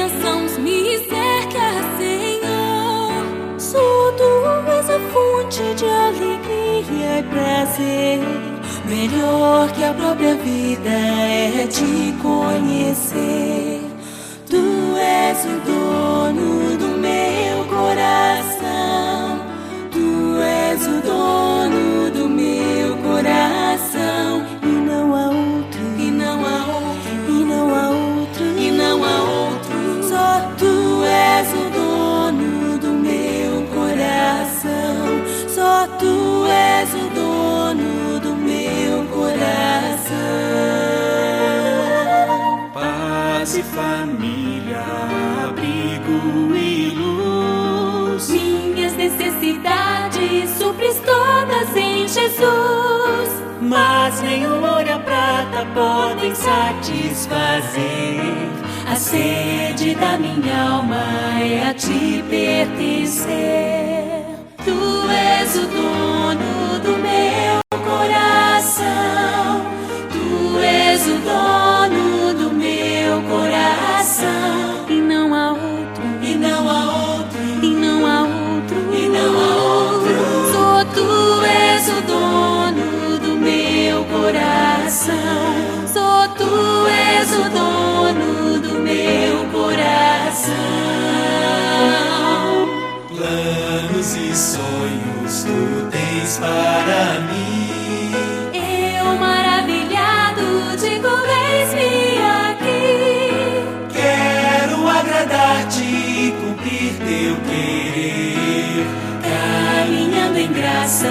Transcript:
bênçãos me cerca, Senhor. Só Tu és a fonte de alegria e prazer. Melhor que a própria vida é Te conhecer. Tu és o dono do meu coração. Tu és o dono do meu coração. E não há outro, e não há outro, e não há outro, e não há outro. Só Tu és o dono do meu coração. Só Tu és o dono do meu coração. Paz e família, abrigo e luz. Minhas necessidades supres todas em Jesus. Mas nem o ouro e a prata podem satisfazer. A sede da minha alma é a Te pertencer. Tu és o dono do meu coração. Tu és o dono do meu coração. E não há outro, E não há outro, e não há outro, e não há outro. Só Tu és o dono do meu coração. Só Tu és o dono do meu coração. Planos e sonhos Tu tens para mim. Eu maravilhado digo, eis-me aqui. Quero agradar-Te e cumprir Teu querer. Caminhando em graça